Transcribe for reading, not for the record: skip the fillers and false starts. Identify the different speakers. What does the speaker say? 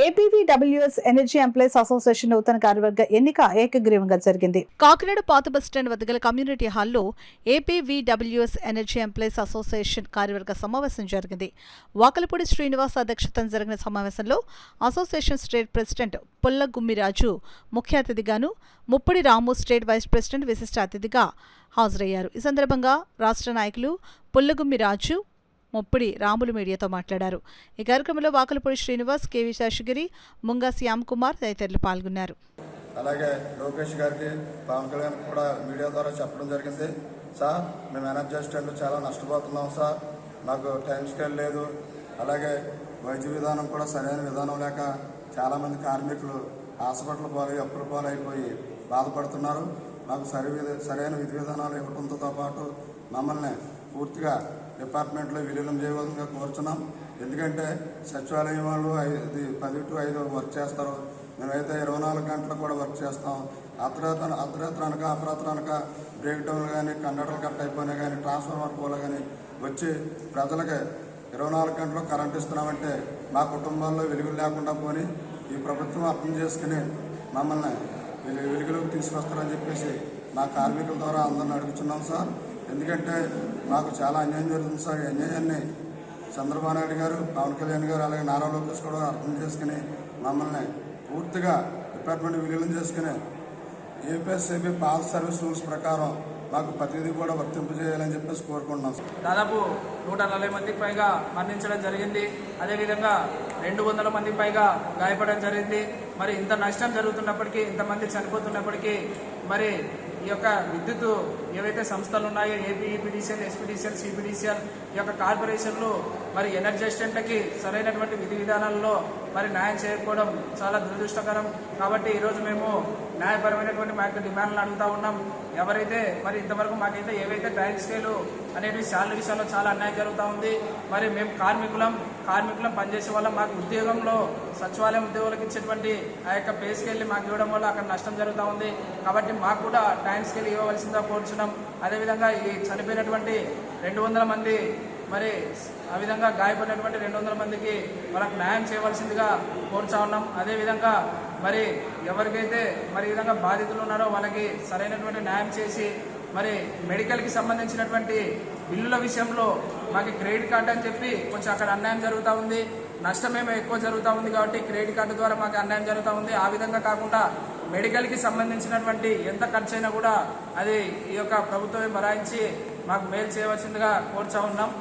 Speaker 1: ఏపీవీడబ్ల్యూఎస్ energy employees association నూతన కార్యవర్గ ఎన్నిక ఏకగ్రీవంగా జరిగింది. కాకినాడ పాత బస్టాండ్ వద్ద గల కమ్యూనిటీ హాల్లో ఏపీవీడబ్ల్యూఎస్ ఎనర్జీ ఎంప్లాయీస్ అసోసియేషన్ కార్యవర్గ సమావేశం జరిగింది. వాకలపూడి శ్రీనివాస్ అధ్యక్షతన జరిగిన సమావేశంలో అసోసియేషన్ స్టేట్ ప్రెసిడెంట్ పుల్లగుమ్మిరాజు ముఖ్య అతిథిగాను, ముప్పిడి రాము స్టేట్ వైస్ ప్రెసిడెంట్ విశిష్ట అతిథిగా హాజరయ్యారు. ఈ సందర్భంగా రాష్ట్ర నాయకులు పుల్లగుమ్మిరాజు, ముప్పిడి రాములు మీడియాతో మాట్లాడారు. ఈ కార్యక్రమంలో వాకలపూడి శ్రీనివాస్, కేవీ శేషగిరి, ముంగా శ్యామ్ కుమార్ తదితరులు పాల్గొన్నారు.
Speaker 2: అలాగే లోకేష్ గారికి, పవన్ కళ్యాణ్ కూడా మీడియా ద్వారా చెప్పడం జరిగింది. సార్, మేము ఎనర్జీ స్టాండ్లో చాలా నష్టపోతున్నాం సార్, మాకు టైం స్కేల్ లేదు, అలాగే వైద్య విధానం కూడా సరైన విధానం లేక చాలామంది కార్మికులు హాస్పిటల్ పాలై అప్పుల పాలైపోయి బాధపడుతున్నారు. మాకు సరైన విధి విధానాలు ఇవ్వడంతో పాటు మమ్మల్ని పూర్తిగా డిపార్ట్మెంట్లో విలీనం చేయవలసిందిగా కోరుచున్నాం. ఎందుకంటే సచివాలయం వాళ్ళు 10 to 5 వర్క్ చేస్తారు, మేమైతే 24 గంటలు కూడా వర్క్ చేస్తాం. అర్ధరాత్రి అనక అపరాత్రి అనక బ్రేక్ డౌన్లు కానీ, కండక్టర్లు కట్ అయిపోయినా కానీ, ట్రాన్స్ఫార్మర్ పోలు కానీ వచ్చి ప్రజలకి 24 గంటలు కరెంట్ ఇస్తున్నామంటే మా కుటుంబాల్లో వెలుగులు లేకుండా పోని ఈ ప్రభుత్వం అర్థం చేసుకుని మమ్మల్ని వెలుగులోకి తీసుకొస్తారని చెప్పేసి మా కార్మికుల ద్వారా అందరిని అడుగుతున్నాం సార్. ఎందుకంటే మాకు చాలా అన్యాయం జరుగుతుంది సార్. ఈ అన్యాయాన్ని చంద్రబాబు నాయుడు గారు, పవన్ కళ్యాణ్ గారు, అలాగే నారా లోకేష్ కూడా అర్థం చేసుకుని మమ్మల్ని పూర్తిగా డిపార్ట్మెంట్ విలీనం చేసుకుని ఏపీఎస్ఏబీ పాత సర్వీస్ రూల్స్ ప్రకారం మాకు ప్రతిదీ కూడా వర్తింపజేయాలని చెప్పేసి కోరుకుంటున్నాం.
Speaker 3: దాదాపు 140 మందికి పైగా మరణించడం జరిగింది. అదేవిధంగా 200 మందికి పైగా గాయపడడం జరిగింది. మరి ఇంత నష్టం జరుగుతున్నప్పటికీ, ఇంతమంది చనిపోతున్నప్పటికీ మరి ఈ యొక్క విద్యుత్ ఏవైతే సంస్థలు ఉన్నాయో ఏపీ, ఈపీడీసీఎల్, ఎస్పీడీసీఎల్, సిపిడిసిఎల్, ఈ యొక్క కార్పొరేషన్లు మరి ఎనర్జీ అసిస్టెంట్లకి సరైనటువంటి విధి విధానాల్లో మరి న్యాయం చేయకపోవడం చాలా దురదృష్టకరం. కాబట్టి ఈరోజు మేము న్యాయపరమైనటువంటి మా యొక్క డిమాండ్లను అడుగుతూ ఉన్నాం. ఎవరైతే మరి ఇంతవరకు మాకైతే ఏవైతే టైం స్కేలు అనేవి శాలరీ విషయంలో చాలా అన్యాయం జరుగుతూ ఉంది. మరి మేము కార్మికులం పనిచేసే వల్ల మాకు ఉద్యోగంలో సచివాలయం ఉద్యోగులకు ఇచ్చేటువంటి ఆ యొక్క పే స్కేల్ని మాకు ఇవ్వడం వల్ల అక్కడ నష్టం జరుగుతూ ఉంది. కాబట్టి మాకు కూడా టైం స్కేల్ ఇవ్వవలసిందిగా కోరుచున్నాం. అదేవిధంగా ఈ చనిపోయినటువంటి 200 మంది మరి ఆ విధంగా గాయపడినటువంటి 200 మందికి వాళ్ళకు న్యాయం చేయవలసిందిగా కోరుచా ఉన్నాం. అదేవిధంగా మరి ఎవరికైతే మరి ఈ విధంగా బాధితులు ఉన్నారో వాళ్ళకి సరైనటువంటి న్యాయం చేసి మరి మెడికల్కి సంబంధించినటువంటి బిల్లుల విషయంలో మాకు క్రెడిట్ కార్డు అని చెప్పి కొంచెం అక్కడ అన్యాయం జరుగుతూ ఉంది. నష్టమేమో ఎక్కువ జరుగుతూ ఉంది కాబట్టి క్రెడిట్ కార్డు ద్వారా మాకు అన్యాయం జరుగుతూ ఉంది. ఆ విధంగా కాకుండా మెడికల్కి సంబంధించినటువంటి ఎంత ఖర్చు అయినా కూడా అది ఈ యొక్క ప్రభుత్వమే భరాయించి మాకు మేలు చేయవలసిందిగా కోరుచా ఉన్నాం.